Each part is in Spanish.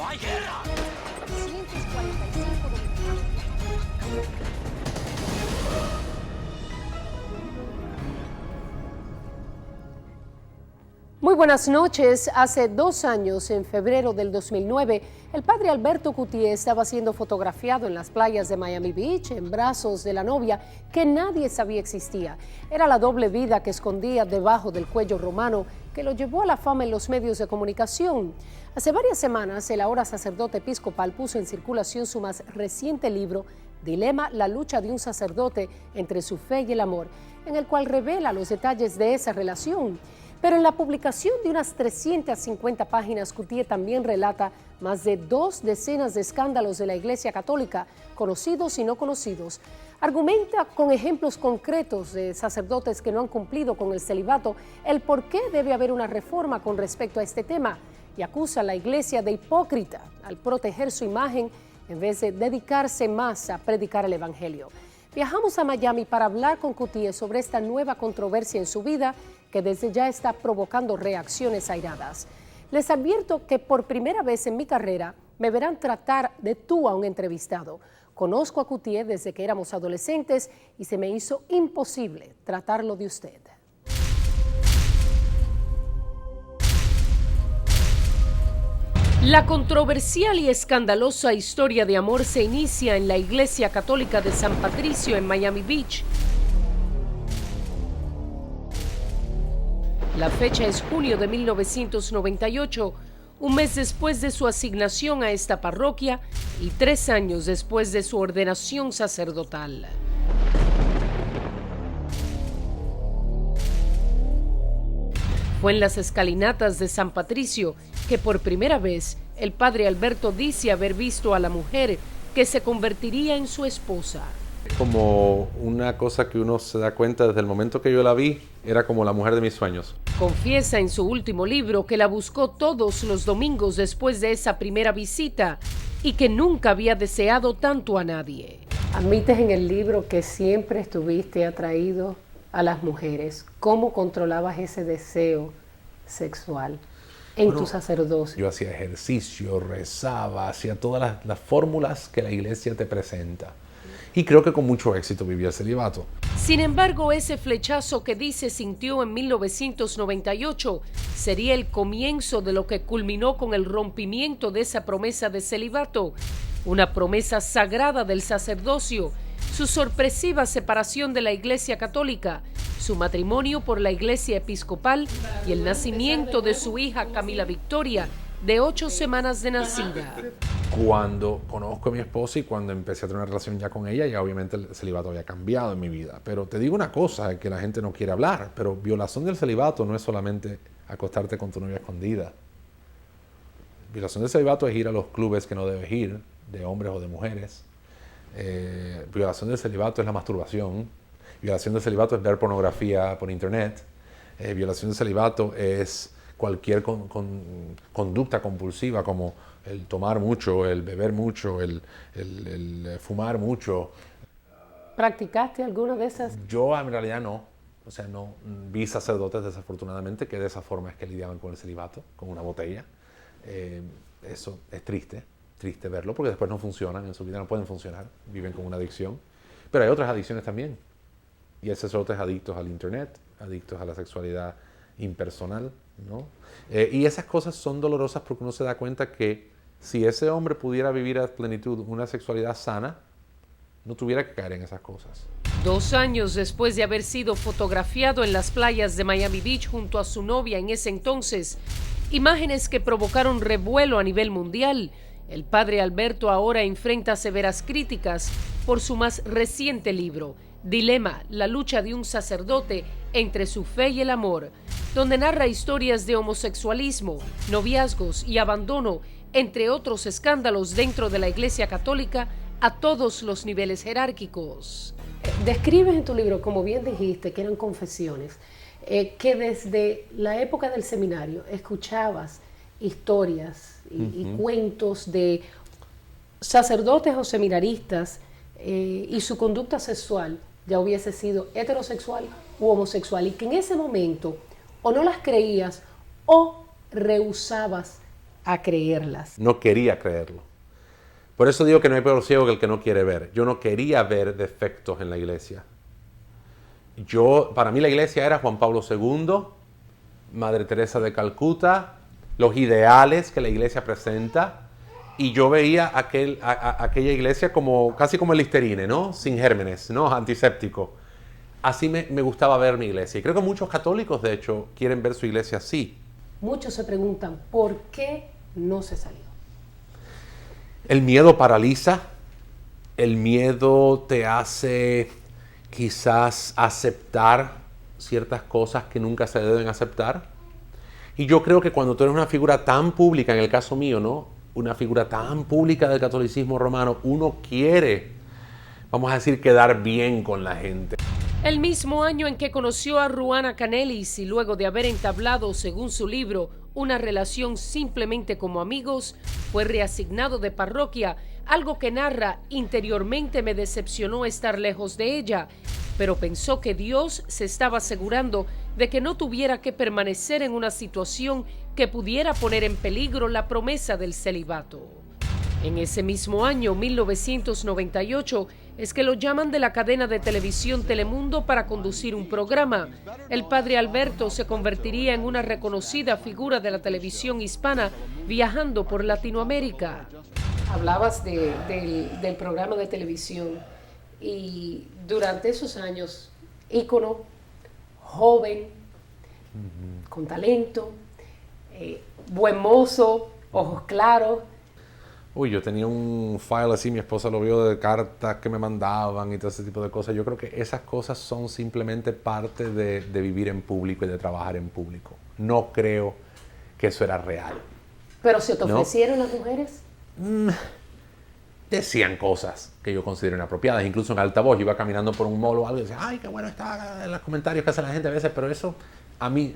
hay guerra. 245 dominicanos. Muy buenas noches. Hace 2 años, en febrero del 2009, el padre Alberto Cutié estaba siendo fotografiado en las playas de Miami Beach en brazos de la novia que nadie sabía existía. Era la doble vida que escondía debajo del cuello romano que lo llevó a la fama en los medios de comunicación. Hace varias semanas, el ahora sacerdote episcopal puso en circulación su más reciente libro, Dilema, la lucha de un sacerdote entre su fe y el amor, en el cual revela los detalles de esa relación. Pero en la publicación de unas 350 páginas, Cutié también relata más de 2 decenas de escándalos de la Iglesia Católica, conocidos y no conocidos. Argumenta con ejemplos concretos de sacerdotes que no han cumplido con el celibato el por qué debe haber una reforma con respecto a este tema y acusa a la Iglesia de hipócrita al proteger su imagen en vez de dedicarse más a predicar el Evangelio. Viajamos a Miami para hablar con Cutié sobre esta nueva controversia en su vida que desde ya está provocando reacciones airadas. Les advierto que por primera vez en mi carrera me verán tratar de tú a un entrevistado. Conozco a Cutié desde que éramos adolescentes y se me hizo imposible tratarlo de usted. La controversial y escandalosa historia de amor se inicia en la Iglesia Católica de San Patricio en Miami Beach. La fecha es junio de 1998, un mes después de su asignación a esta parroquia y 3 años después de su ordenación sacerdotal. Fue en las escalinatas de San Patricio que por primera vez el padre Alberto dice haber visto a la mujer que se convertiría en su esposa. Como una cosa que uno se da cuenta desde el momento que yo la vi, era como la mujer de mis sueños. Confiesa en su último libro que la buscó todos los domingos después de esa primera visita y que nunca había deseado tanto a nadie. Admites en el libro que siempre estuviste atraído a las mujeres. ¿Cómo controlabas ese deseo sexual en tu sacerdocio? Yo hacía ejercicio, rezaba, hacía todas las fórmulas que la iglesia te presenta. Y creo que con mucho éxito vivía el celibato. Sin embargo, ese flechazo que dice sintió en 1998 sería el comienzo de lo que culminó con el rompimiento de esa promesa de celibato, una promesa sagrada del sacerdocio, su sorpresiva separación de la Iglesia Católica, su matrimonio por la Iglesia Episcopal y el nacimiento de su hija Camila Victoria, de 8 semanas de nacida. Cuando conozco a mi esposa y cuando empecé a tener una relación ya con ella, ya obviamente el celibato había cambiado en mi vida. Pero te digo una cosa que la gente no quiere hablar, pero violación del celibato no es solamente acostarte con tu novia escondida. Violación del celibato es ir a los clubes que no debes ir, de hombres o de mujeres. Violación del celibato es la masturbación. Violación del celibato es ver pornografía por internet. Violación del celibato es cualquier conducta compulsiva como el tomar mucho, el beber mucho, el fumar mucho. ¿Practicaste alguna de esas? Yo en realidad no. O sea, no vi sacerdotes desafortunadamente que de esa forma es que lidiaban con el celibato, con una botella. Eso es triste verlo porque después no funcionan en su vida, no pueden funcionar, viven con una adicción. Pero hay otras adicciones también. Y hay sacerdotes adictos al internet, adictos a la sexualidad impersonal, ¿no? Y esas cosas son dolorosas porque uno se da cuenta que si ese hombre pudiera vivir a plenitud una sexualidad sana, no tuviera que caer en esas cosas. 2 años después de haber sido fotografiado en las playas de Miami Beach junto a su novia en ese entonces, imágenes que provocaron revuelo a nivel mundial, el padre Alberto ahora enfrenta severas críticas por su más reciente libro, Dilema, la lucha de un sacerdote entre su fe y el amor, donde narra historias de homosexualismo, noviazgos y abandono, entre otros escándalos dentro de la Iglesia Católica a todos los niveles jerárquicos. Describes en tu libro, como bien dijiste, que eran confesiones, que desde la época del seminario escuchabas historias y cuentos de sacerdotes o seminaristas y su conducta sexual ya hubiese sido heterosexual u homosexual y que en ese momento o no las creías o rehusabas a creerlas. No quería creerlo. Por eso digo que no hay peor ciego que el que no quiere ver. Yo no quería ver defectos en la iglesia. Para mí la iglesia era Juan Pablo II, Madre Teresa de Calcuta, los ideales que la iglesia presenta, y yo veía aquella iglesia casi como el Listerine, ¿no? Sin gérmenes, ¿no? Antiséptico. Así me gustaba ver mi iglesia. Y creo que muchos católicos, de hecho, quieren ver su iglesia así. Muchos se preguntan, ¿por qué no se salió? El miedo paraliza, el miedo te hace quizás aceptar ciertas cosas que nunca se deben aceptar. Y yo creo que cuando tú eres una figura tan pública, en el caso mío, ¿no? Una figura tan pública del catolicismo romano, uno quiere, vamos a decir, quedar bien con la gente. El mismo año en que conoció a Ruana Canelis y luego de haber entablado, según su libro, una relación simplemente como amigos, fue reasignado de parroquia, algo que narra: interiormente me decepcionó estar lejos de ella, pero pensó que Dios se estaba asegurando de que no tuviera que permanecer en una situación que pudiera poner en peligro la promesa del celibato. En ese mismo año, 1998, es que lo llaman de la cadena de televisión Telemundo para conducir un programa. El padre Alberto se convertiría en una reconocida figura de la televisión hispana, viajando por Latinoamérica. Hablabas del programa de televisión y durante esos años, ícono, joven, con talento, buen mozo, ojos claros. Uy, yo tenía un file así, mi esposa lo vio, de cartas que me mandaban y todo ese tipo de cosas. Yo creo que esas cosas son simplemente parte de vivir en público y de trabajar en público. No creo que eso era real. ¿Pero se te ofrecieron las mujeres? Decían cosas que yo considero inapropiadas. Incluso en altavoz, yo iba caminando por un mall o algo y decía, ay, qué bueno está, en los comentarios que hace la gente a veces, pero eso a mí,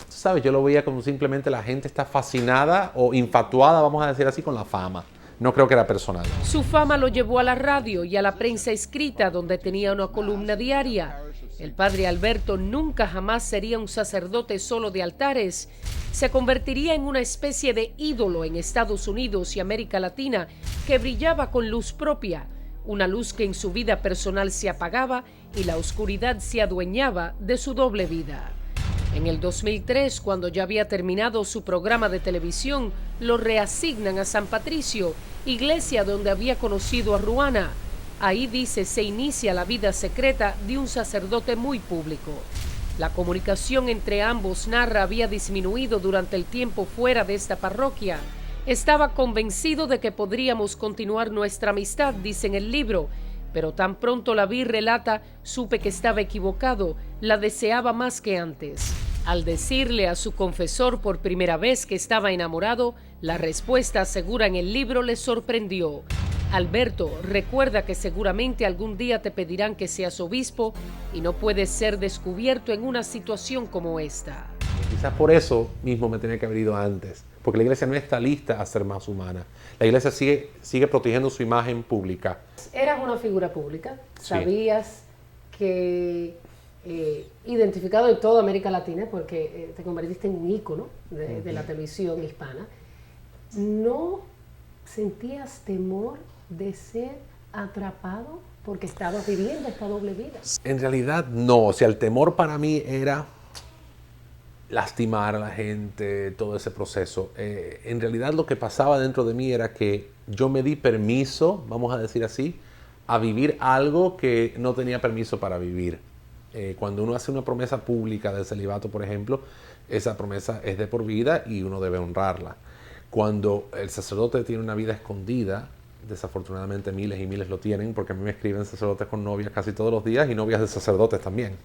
¿sabes? Yo lo veía como simplemente la gente está fascinada o infatuada, vamos a decir así, con la fama. No creo que era personal. Su fama lo llevó a la radio y a la prensa escrita, donde tenía una columna diaria. El padre Alberto nunca jamás sería un sacerdote solo de altares. Se convertiría en una especie de ídolo en Estados Unidos y América Latina, que brillaba con luz propia, una luz que en su vida personal se apagaba y la oscuridad se adueñaba de su doble vida. En el 2003, cuando ya había terminado su programa de televisión, lo reasignan a San Patricio, iglesia donde había conocido a Ruana. Ahí, dice, se inicia la vida secreta de un sacerdote muy público. La comunicación entre ambos, narra, había disminuido durante el tiempo fuera de esta parroquia. Estaba convencido de que podríamos continuar nuestra amistad, dice en el libro, pero tan pronto la vi, relata, supe que estaba equivocado, la deseaba más que antes. Al decirle a su confesor por primera vez que estaba enamorado, la respuesta, asegura en el libro, le sorprendió. Alberto, recuerda que seguramente algún día te pedirán que seas obispo y no puedes ser descubierto en una situación como esta. Quizás por eso mismo me tenía que haber ido antes, porque la iglesia no está lista a ser más humana. La iglesia sigue protegiendo su imagen pública. Eras una figura pública, Sí. sabías que identificado en toda América Latina, porque te convertiste en un ícono de la televisión hispana. ¿No sentías temor de ser atrapado porque estabas viviendo esta doble vida? En realidad no, o sea, el temor para mí era lastimar a la gente, todo ese proceso. En realidad lo que pasaba dentro de mí era que yo me di permiso, vamos a decir así, a vivir algo que no tenía permiso para vivir. Cuando uno hace una promesa pública del celibato, por ejemplo, esa promesa es de por vida y uno debe honrarla. Cuando el sacerdote tiene una vida escondida, desafortunadamente miles y miles lo tienen, porque a mí me escriben sacerdotes con novias casi todos los días y novias de sacerdotes también.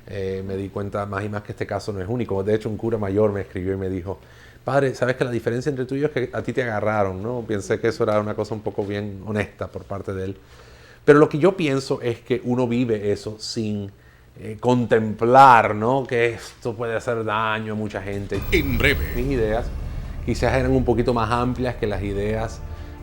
Me di cuenta más y más que este caso no es único. De hecho, un cura mayor me escribió y me dijo, padre, ¿sabes que la diferencia entre tú y yo es que a ti te agarraron, ¿no? Pensé que eso era una cosa un poco bien honesta por parte de él. Pero lo que yo pienso es que uno vive eso sin contemplar, ¿no? Que esto puede hacer daño a mucha gente. En breve. Mis ideas quizás eran un poquito más amplias que las ideas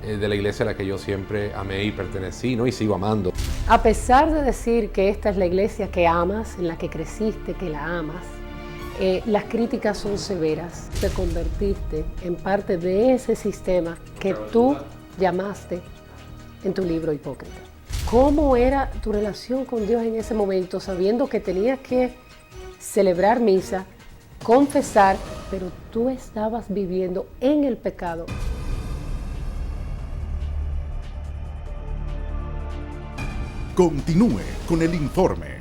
de la iglesia a la que yo siempre amé y pertenecí, ¿no? Y sigo amando. A pesar de decir que esta es la iglesia que amas, en la que creciste, que la amas, las críticas son severas. Te convertiste en parte de ese sistema que tú llamaste en tu libro Hipócrita. ¿Cómo era tu relación con Dios en ese momento, sabiendo que tenías que celebrar misa, confesar, pero tú estabas viviendo en el pecado? Continúe con el informe.